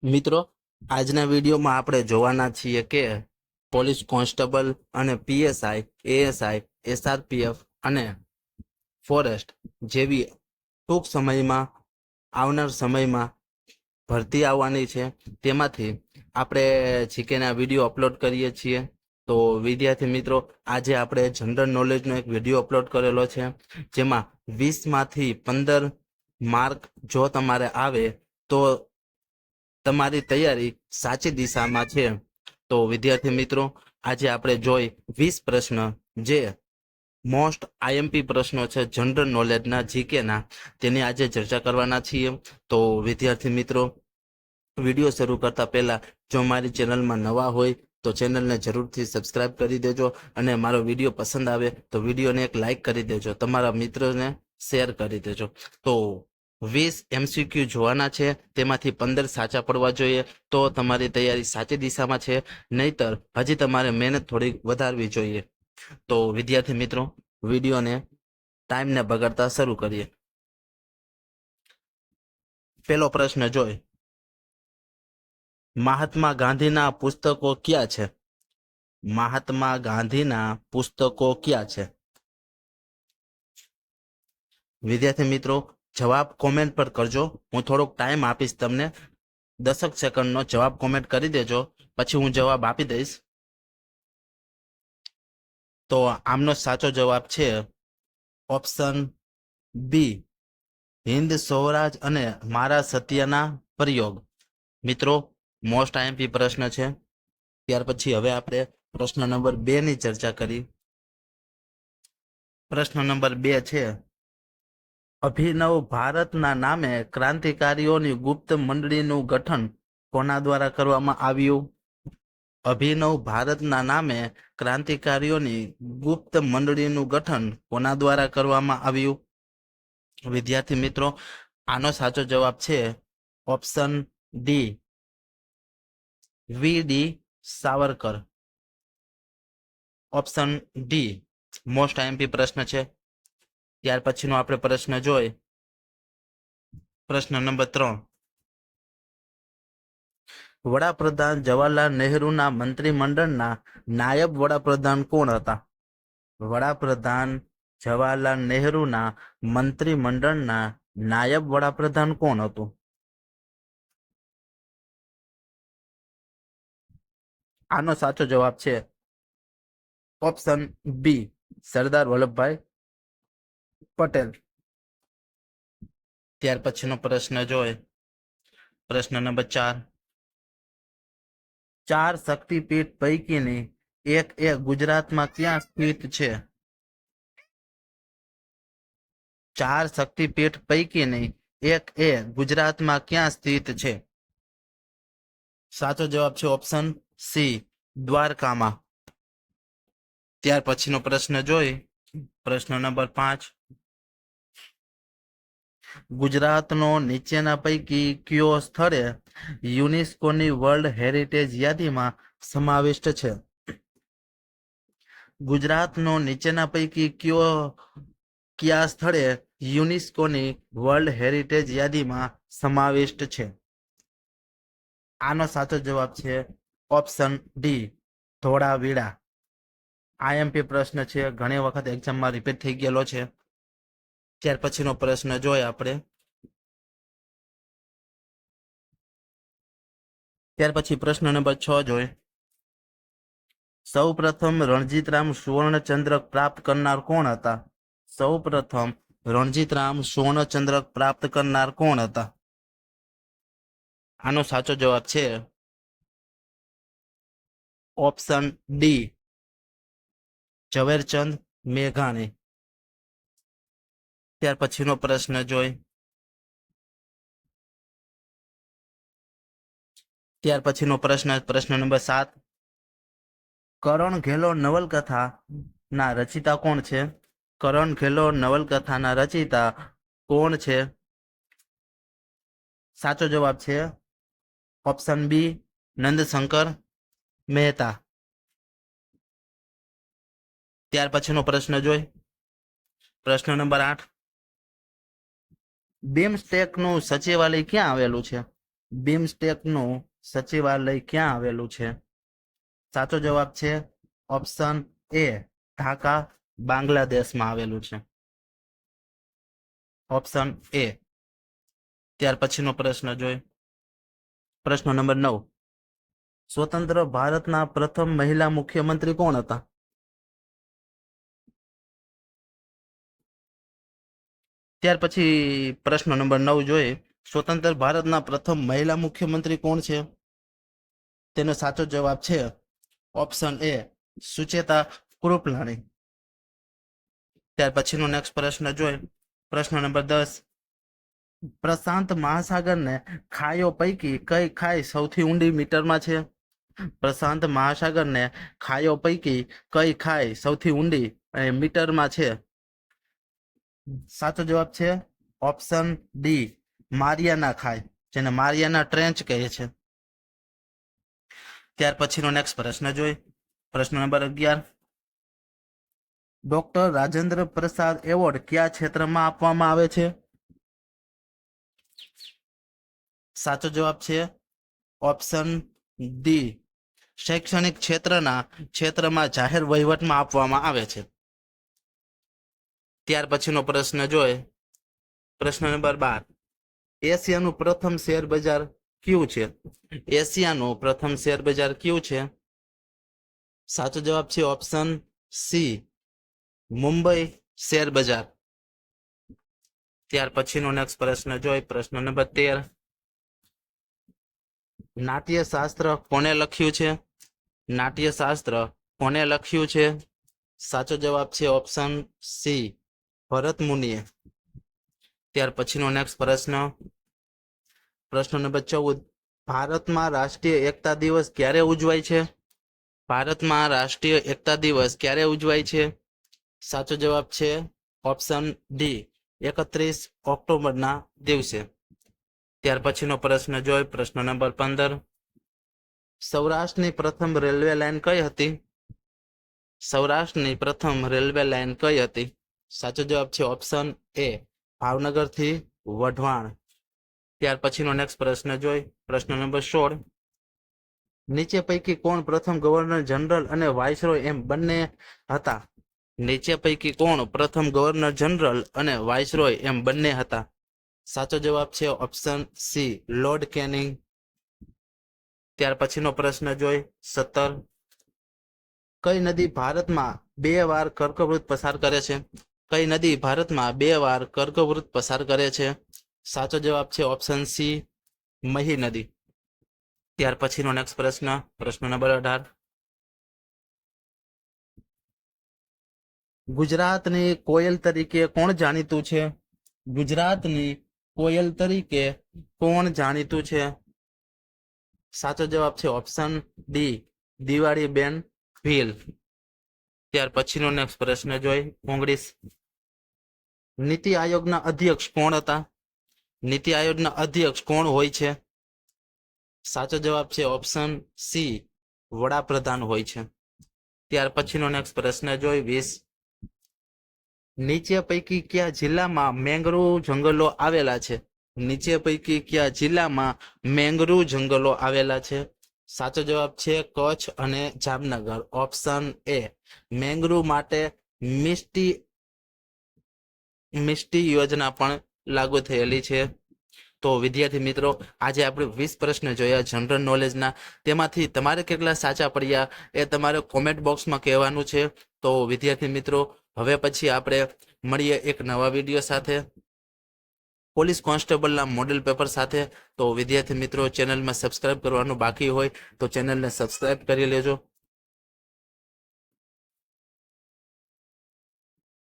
મિત્રો, આજના વિડીયોમાં આપણે જોવાના છીએ કે પોલીસ કોન્સ્ટેબલ અને પીએસઆઈ, એએસઆઈ, એસઆરપીએફ અને ફોરેસ્ટ જેવી ટૂંક સમયમાં આવનાર સમયમાં ભરતી આવવાની છે. તેમાંથી આપણે જીકેના વિડીયો અપલોડ કરીએ છીએ. તો વિદ્યાર્થી મિત્રો, આજે આપણે જનરલ નોલેજનો એક વિડીયો અપલોડ કરેલો છે, જેમાં 20માંથી 15 માર્ક જો તમારે આવે તો તમારી તૈયારી સાચી દિશામાં છે. તો વિદ્યાર્થી મિત્રો, આજે આપણે જોઈ 20 પ્રશ્ન જે મોસ્ટ આઈએમપી પ્રશ્નો છે જનરલ નોલેજના, જીકેના, તેની આજે ચર્ચા કરવાના છીએ. તો વિદ્યાર્થી મિત્રો, વિડીયો શરૂ કરતા પહેલા જો મારી ચેનલમાં નવા હોય તો ચેનલને જરૂરથી સબસ્ક્રાઇબ કરી દેજો, અને મારો વિડીયો પસંદ આવે તો વિડીયોને એક લાઇક કરી દેજો, તમારા મિત્રોને શેર કરી દેજો. તો 20 MCQ જોવાના છે, તેમાંથી 15 સાચા પડવા જોઈએ, તો તમારી તૈયારી સાચી દિશામાં છે. નહીતર હજી તમારે મહેનત થોડી વધારવી જોઈએ. તો વિદ્યાર્થી મિત્રો, વિડીયોને ટાઈમને બગાડતા શરૂ કરીએ. પેલો પ્રશ્ન જોઈ, મહાત્મા ગાંધીના પુસ્તકો ક્યાં છે? મહાત્મા ગાંધીના પુસ્તકો ક્યાં છે? વિદ્યાર્થી મિત્રો, જવાબ કોમેન્ટ પર કરજો. હું થોડોક ટાઈમ આપીશ તમને, 10 સેકન્ડનો જવાબ કોમેન્ટ કરી દેજો, પછી હું જવાબ આપી દઈશ. તો આમનો સાચો જવાબ છે ઓપ્શન બી, હિન્દ સ્વરાજ અને મારા સત્યના પ્રયોગ. મિત્રો, મોસ્ટ આઈએમપી પ્રશ્ન છે. ત્યાર પછી હવે આપણે પ્રશ્ન નંબર 2 ની ચર્ચા કરી. પ્રશ્ન નંબર 2 છે, અભિનવ ભારતના નામે ક્રાંતિકારીઓની ગુપ્ત મંડળીનું ગઠન કોના દ્વારા કરવામાં આવ્યું? અભિનવ ભારતના નામે ક્રાંતિકારીઓની ગુપ્ત મંડળીનું ગઠન કોના દ્વારા કરવામાં આવ્યું? વિદ્યાર્થી મિત્રો, આનો સાચો જવાબ છે option D, V D. Savarkar. Option D most IMP પ્રશ્ન છે. ત્યાર પછીનો આપણે પ્રશ્ન જોઈ, પ્રશ્ન નંબર 3, વડાપ્રધાન જવાહરલાલ નહેરુના મંત્રીમંડળના નાયબ વડાપ્રધાન કોણ હતા? વડાપ્રધાન જવાહરલાલ નહેરુના મંત્રીમંડળના નાયબ વડાપ્રધાન કોણ હતું? આનો સાચો જવાબ છે ઓપ્શન બી, સરદાર વલ્લભભાઈ પટેલ. ત્યાર પછીનો પ્રશ્ન જોઈએ, પ્રશ્ન નંબર 4, 4 શક્તિપીઠ પૈકીની એક એ ગુજરાતમાં ક્યાં સ્થિત છે? 4 શક્તિપીઠ પૈકીની એક એ ગુજરાતમાં ક્યાં સ્થિત છે? સાચો જવાબ છે ઓપ્શન સી, દ્વારકામાં. ત્યાર પછીનો પ્રશ્ન જોઈ, પ્રશ્ન નંબર 5, ગુજરાતનો નીચેના પૈકી કયો સ્થળે યુનેસ્કોની વર્લ્ડ હેરિટેજ યાદીમાં સમાવિષ્ટ છે? ગુજરાતનો નીચેના પૈકી કયા સ્થળે યુનેસ્કોની વર્લ્ડ હેરિટેજ યાદીમાં સમાવિષ્ટ છે? આનો સાચો જવાબ છે ઓપ્શન ડી, ધોળાવીરા. આઈએમપી પ્રશ્ન છે, ઘણી વખત એક્ઝામમાં રિપીટ થઈ ગયેલો છે. ત્યાર પછીનો પ્રશ્ન જોઈએ આપણે. ત્યાર પછી પ્રશ્ન નંબર 6 જોઈએ, સૌ પ્રથમ રણજીતરામ સુવર્ણચંદ્રક પ્રાપ્ત કરનાર કોણ હતા? સૌ પ્રથમ રણજીતરામ સુવર્ણચંદ્રક પ્રાપ્ત કરનાર કોણ હતા? આનો સાચો જવાબ છે ઓપ્શન ડી, ઝવેરચંદ મેઘાણી. ત્યાર પછીનો પ્રશ્ન જોઈ, ત્યાર પછીનો પ્રશ્ન નંબર 7, કરણ ઘેલો નવલકથા ના રચિતા કોણ છે? કરણ ઘેલો નવલકથાના રચિતા કોણ છે? સાચો જવાબ છે ઓપ્શન બી, નંદશંકર મહેતા. ત્યાર પછીનો પ્રશ્ન જોઈ, પ્રશ્ન નંબર 8, બીમસ્ટેકનું સચિવાલય ક્યાં આવેલું છે? બિમસ્ટેકનું સચિવાલય ક્યાં આવેલું છે? સાચો જવાબ છે ઓપ્શન એ ઢાકા બાંગ્લાદેશમાં આવેલું છે. Option A. ત્યાર પછીનો પ્રશ્ન જોઈએ. પ્રશ્ન નંબર 9. સ્વતંત્ર ભારતના પ્રથમ મહિલા મુખ્યમંત્રી કોણ હતા? ત્યાર પછી પ્રશ્ન નંબર 9 જોઈએ. સ્વતંત્ર ભારતના પ્રથમ મહિલા મુખ્યમંત્રી કોણ છે? તેનો સાચો જવાબ છે ઓપ્શન એ સુચેતા કૃપલાણી. ત્યાર પછીનો નેક્સ્ટ પ્રશ્ન જોઈએ. પ્રશ્ન નંબર 10. પ્રશાંત મહાસાગરને ખાઈઓ પૈકી કઈ ખાઈ સૌથી ઊંડી મીટરમાં છે? પ્રશાંત મહાસાગરને ખાઈઓ પૈકી કઈ ખાઈ સૌથી ઊંડી મીટરમાં છે? સાચો જવાબ છે ઓપ્શન ડી મારિયાના ખાઈ, જેને મારિયાના ટ્રેન્ચ કહે છે. ત્યાર પછીનો નેક્સ્ટ પ્રશ્ન જોઈએ. પ્રશ્ન number 11. Doctor Rajendra Prasad award કયા ક્ષેત્રમાં આપવામાં આવે છે? સાચો જવાબ છે ઓપ્શન ડી શૈક્ષણિક ક્ષેત્રમાં જાહેર વહીવટમાં આપવામાં આવે છે. ત્યાર પછીનો પ્રશ્ન જોઈએ. પ્રશ્ન નંબર 12. એશિયાનું પ્રથમ શેર બજાર કયું છે? એશિયાનું પ્રથમ શેર બજાર કયું છે? સાચો જવાબ છે ઓપ્શન સી મુંબઈ શેર બજાર. ત્યાર પછીનો નેક્સ્ટ પ્રશ્ન જોઈ. પ્રશ્ન નંબર 13. નાટ્યશાસ્ત્ર કોને લખ્યું છે? નાટ્યશાસ્ત્ર કોને લખ્યું છે? સાચો જવાબ છે ઓપ્શન સી ભરત મુનિએ. ત્યાર પછીનો નેક્સ્ટ પ્રશ્ન. પ્રશ્ન નંબર 14. ભારતમાં રાષ્ટ્રીય એકતા દિવસ ક્યારે ઉજવાય છે? ભારતમાં રાષ્ટ્રીય એકતા દિવસ ક્યારે ઉજવાય છે? સાચો જવાબ છે ઓપ્શન ડી 31 ઓક્ટોબરના દિવસે. ત્યાર પછીનો પ્રશ્ન જોઈ. પ્રશ્ન નંબર 15. સૌરાષ્ટ્રની પ્રથમ રેલવે લાઇન કઈ હતી? સૌરાષ્ટ્રની પ્રથમ રેલવે લાઇન કઈ હતી? સાચો જવાબ છે ઓપ્શન એ ભાવનગરથી વઢવાણ. ત્યાર પછીનો નેક્સ્ટ પ્રશ્ન જોઈ. પ્રશ્ન નંબર 16. નીચે પૈકી કોણ પ્રથમ ગવર્નર જનરલ અને વાઇસરોય એમ બંને હતા? નીચે પૈકી કોણ પ્રથમ ગવર્નર જનરલ અને વાઇસરોય એમ બંને હતા? સાચો જવાબ છે ઓપ્શન સી લોર્ડ કેનિંગ. ત્યાર પછીનો પ્રશ્ન જોઈ. 17. કઈ નદી ભારતમાં 2 વાર કર્કવૃત પસાર કરે છે? કઈ નદી ભારતમાં 2 વાર કર્કવૃત પસાર કરે છે? સાચો જવાબ છે ઓપ્શન સી મહી નદી. ત્યાર પછીનો નેક્સ્ટ પ્રશ્ન. પ્રશ્ન નંબર 18. ગુજરાતની કોયલ તરીકે કોણ જાણીતું છે? ગુજરાતની કોયલ તરીકે કોણ જાણીતું છે? સાચો જવાબ છે ઓપ્શન ડી દિવાળીબેન ભીલ. ત્યાર પછીનો નેક્સ્ટ પ્રશ્ન જોઈ. 19. નીતિ આયોગના અધ્યક્ષ કોણ હતા? નીતિ આયોગના અધ્યક્ષ કોણ હોય છે? સાચો જવાબ છે ઓપ્શન સી વડાપ્રધાન હોય છે. ત્યાર પછીનો નેક્સ્ટ પ્રશ્ન જોઈ. 20. નીચે પૈકી કયા જિલ્લામાં મેંગ્રુવ જંગલો આવેલા છે? નીચે પૈકી કયા જિલ્લામાં મેંગ્રુવ જંગલો આવેલા છે? સાચો જવાબ છે કચ્છ અને જામનગર. ઓપ્શન એ મેંગ્રુવ માટે મિસ્ટી યોજના પણ લાગુ થયેલી છે. તો વિદ્યાર્થી મિત્રો, આજે આપણે 20 પ્રશ્ન જોયા જનરલ નોલેજના. તેમાંથી તમારે કેટલા સાચા પડ્યા એ તમારે કોમેન્ટ બોક્સમાં કહેવાનું છે. તો વિદ્યાર્થી મિત્રો, હવે પછી આપણે મળીએ એક નવા વિડીયો સાથે, પોલીસ કોન્સ્ટેબલના મોડેલ પેપર સાથે. તો વિદ્યાર્થી મિત્રો, ચેનલમાં સબસ્ક્રાઇબ કરવાનું બાકી હોય તો ચેનલને સબસ્ક્રાઇબ કરી લેજો.